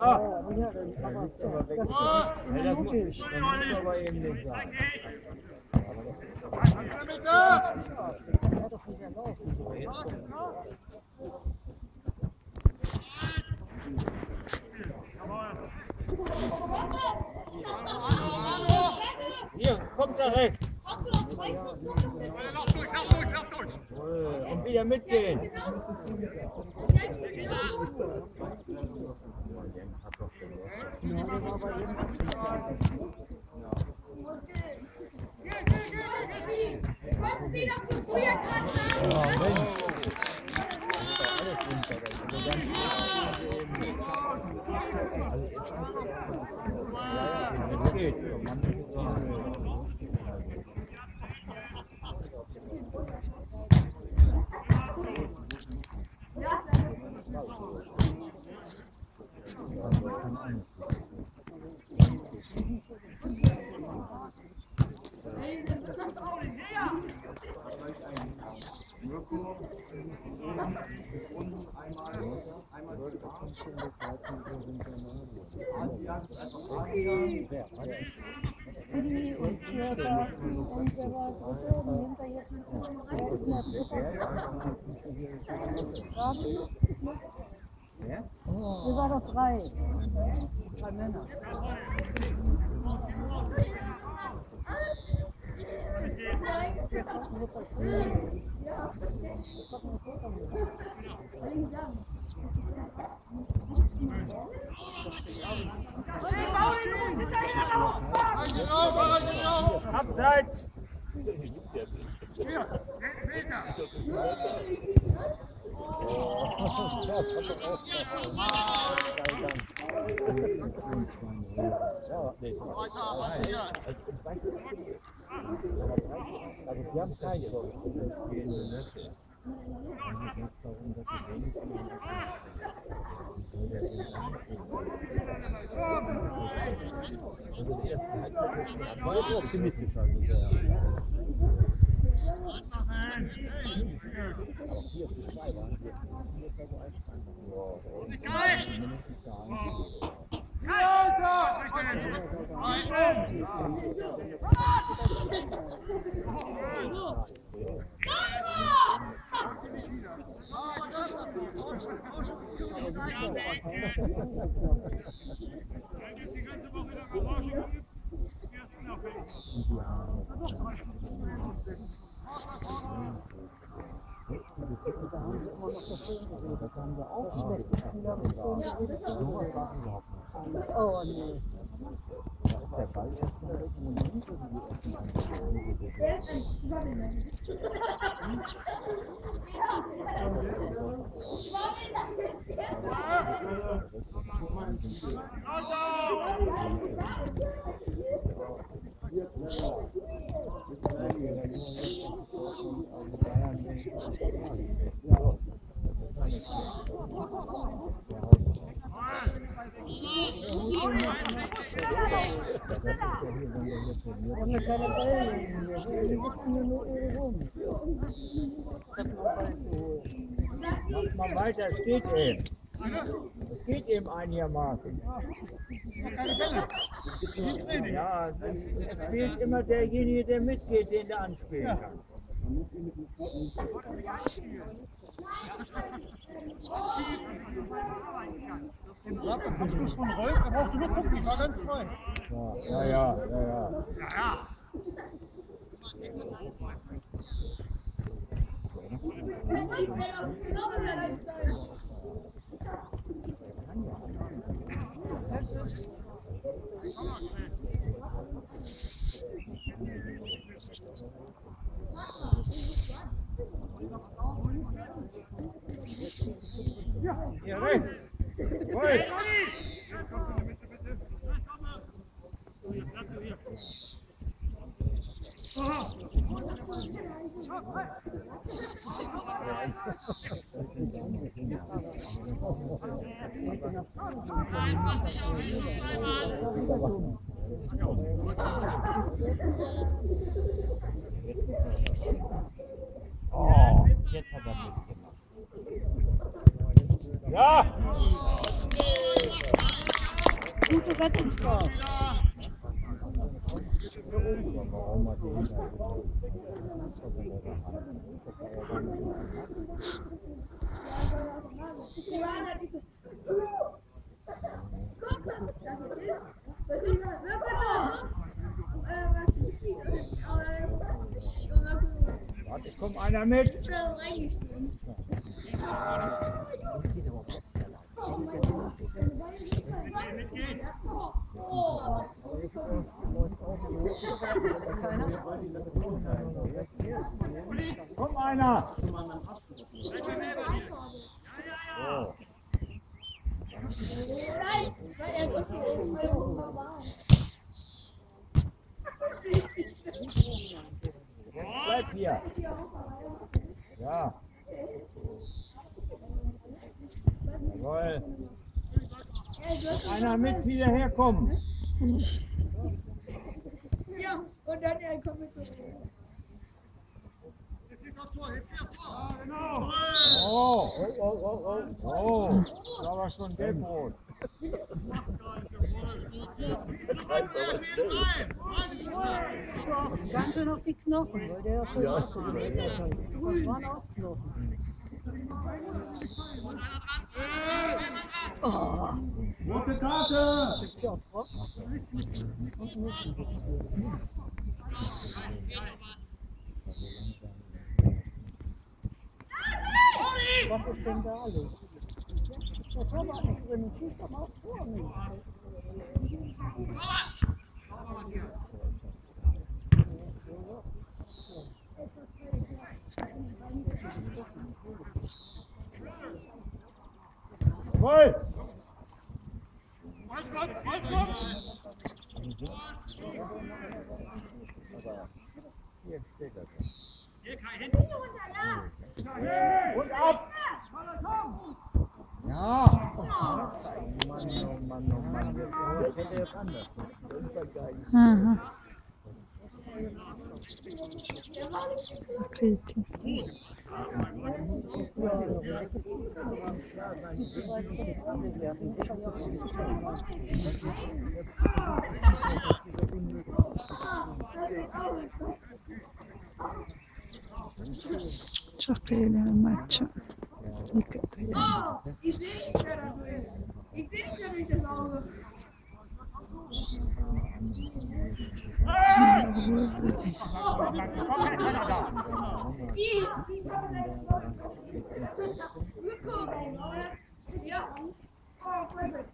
Ah! Ja, das muss aber eben nicht sein. Hier, kommt da rechts. Und wieder mitgehen. Wir waren doch drei. Drei Männer. Abseits! Also wir haben keine war jetzt optimistisch also sehr. Oh nee. Der Ball ist im Moment Macht mal weiter, es geht eben. Es geht eben einigermaßen. Ja, es fehlt immer derjenige, der mitgeht, den der anspielen kann. Am Schluss von Rolf, da brauchst du nur gucken, ich war ganz frei. Ja. Hier rechts. Voll. Oh, jetzt hat er Mist gemacht. Ja! nächste Rettungstor. Warte, kommt einer mit? Kommt einer! So. Bleib hier! Ja! Jawohl! Einer mit wieder herkommen! Ja, und dann er kommt mit so. Oh! Oh! Das war schon gelbrot. Ganz schön auf die Knochen, weil der voll das waren auch Knochen. Oh. Rote Karte! Gibt's hier auch drauf? Was ist denn da los? Der Torwart nicht drin, schießt doch mal aufs Tor nicht. Voll! Hier steht das. Und ab! Ja! Oh Mann, oh Mann, oh Mann. Jetzt hätte er es anders. Aha. Kritisch. Çok eğlenceli maç. Dikkat edin. Ich sehe nicht mehr dadurch. Ich sehe nicht mehr durch das Auge. Ja. Oh, perfekt.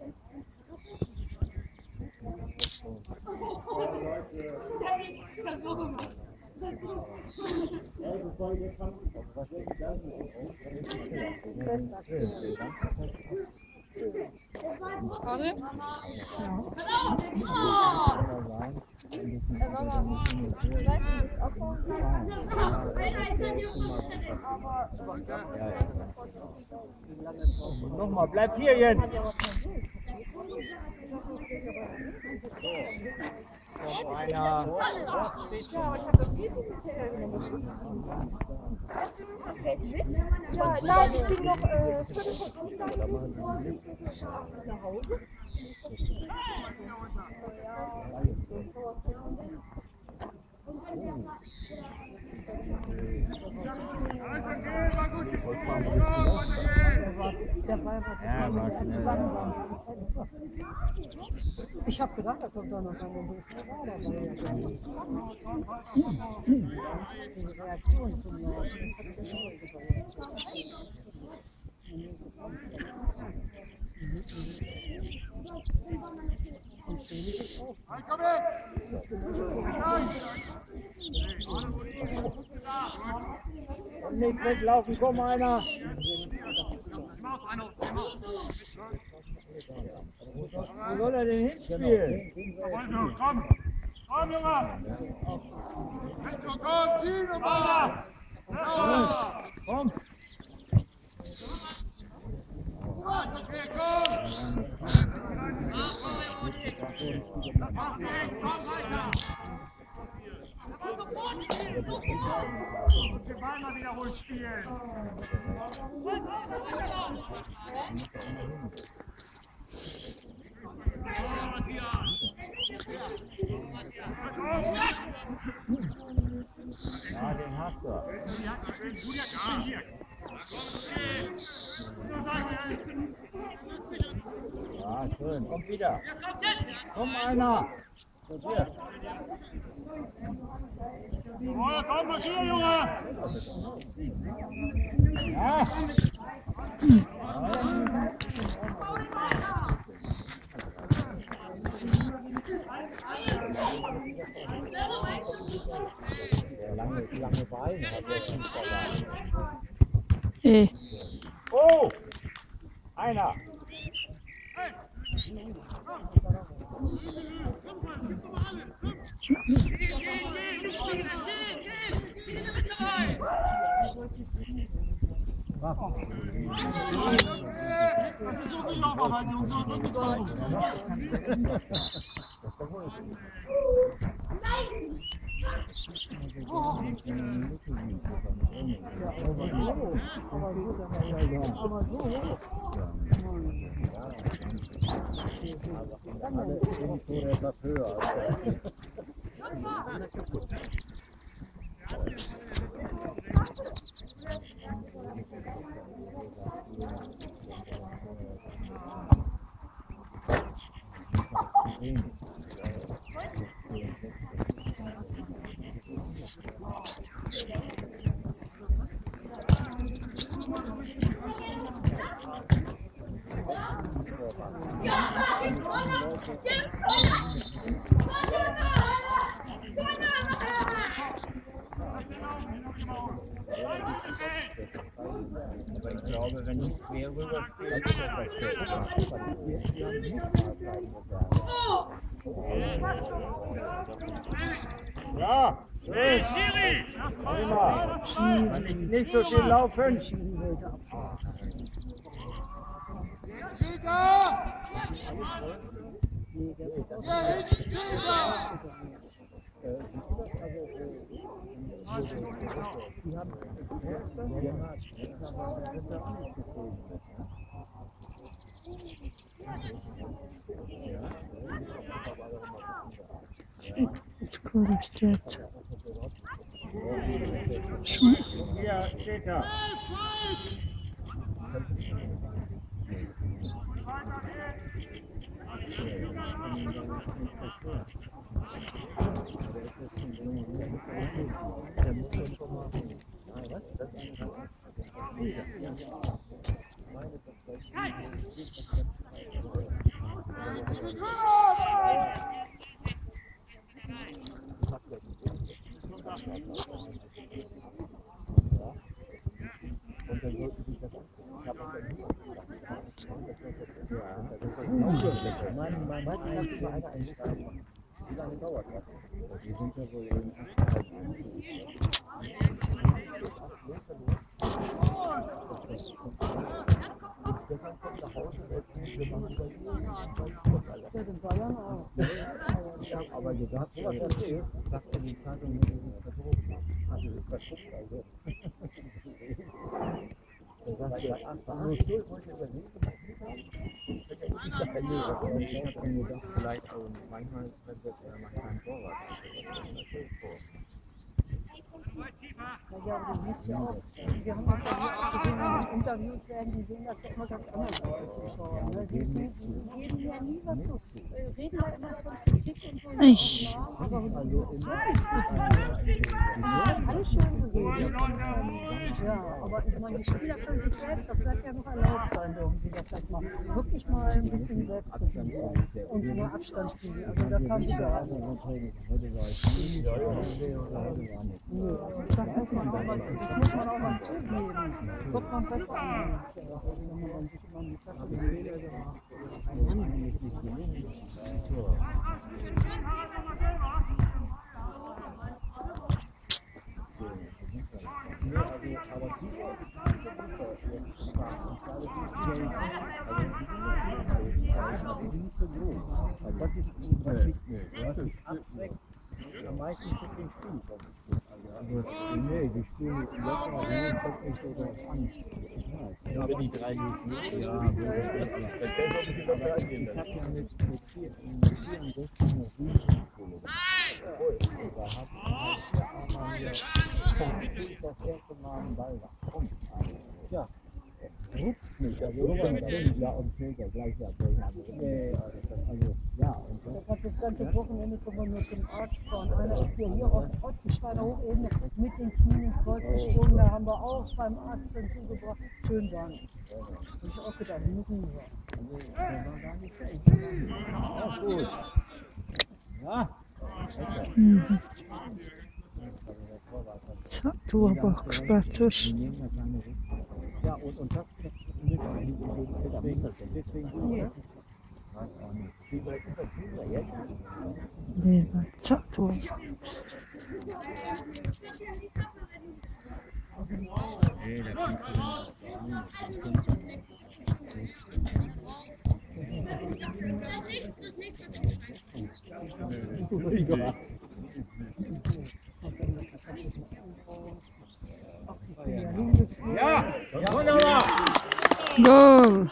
Nochmal, bleib hier jetzt! So, einer. Ja, aber ich habe das Geld nicht das Geld mit? Ja, nein, ich bin noch 5 Stunden nach Hause. Ich habe gedacht, da kommt da noch eine die Reaktion zum Laufen. Und nicht weglaufen, komm einer! Wo soll er denn hinspielen? Komm! Komm, Junge! Komm, zieh nochmal! Komm! Okay, komm! Komm weiter! Und den Ball mal wieder ruhig spielen! Ja, schön. Kommt wieder. Komm einer. Oh, komm mal hier, Junge! Ja. Der lange Beine hat der Fußballer. Oh! Einer! Das ist so gelaufen, halt, Jungs, so gelaufen. Aber so hoch. Alle irgendwo etwas höher. Aber ich glaube, wenn du quer rüber spielst, ja, schön. Prima. Nicht so viel laufen. Skoro ist jetzt schon. Hier steht er. Man weiß nicht, wie eine einsteigen. Wie lange dauert das? Die sind ja wohl in Stefan kommt nach Hause und erzählt, wir machen das. Ja, den Bayern auch. Ja, aber gesagt, sowas erzählt, sagt er die Zeitung nicht verdruckt. Also ist verschickt, also. Er sagt ja, ach, nur Stuhl wollte überlegen. Ich habe mir gedacht, vielleicht auch manchmal ist das nach keinem Torwart. Ja, aber du siehst ja auch, wir haben das ja auch gesehen, wenn die interviewt werden, die sehen das ja immer ganz anders als die Zuschauer. Ne? Die geben ja nie was zu, reden ja immer von Kritik und so. Ich. Aber das ist wirklich Kritik. Die haben alle schön geredet. Ja, aber ich meine, die Spieler können sich selbst, das bleibt ja noch erlaubt sein, dürfen sie da vielleicht mal wirklich mal ein bisschen Selbstkritik sein und mal Abstand kriegen. Also das haben sie gehabt. Nee, also das muss man auch mal zugeben. Kommt man besser an. Wenn man sich immer mit Fehler gemacht. Meistens ist den Spiel. Nee, die spielen locker, nee, kommt nicht so drauf an. Ja, wenn die 3-0 führen, ja, dann kann man ein bisschen locker angehen. Ich habe ja mit 64 noch 7 verloren. Und da hat man hier das erste Mal einen Ball kommt. Ja, ruft mich, also ja, und Schneeker gleich ja. Nee, also, ja. Und Da kannst du das ganze Wochenende kommen wir nur zum Arzt fahren. Einer ist hier auf Ottensteiner Hochebene mit den Knien ins Kreuz gesprungen. Da haben wir auch beim Arzt dann zugebracht. Schön waren. Habe ich auch gedacht, die müssen wir. Also, der war gar nicht schlecht. Auch gut. Ja. Mhm. Co tu obok spacerz? Ja, und das deswegen Ja. wie weit ist das jetzt? Chyba, co tu? Nee, da kommt Ja, wunderbar. Gol!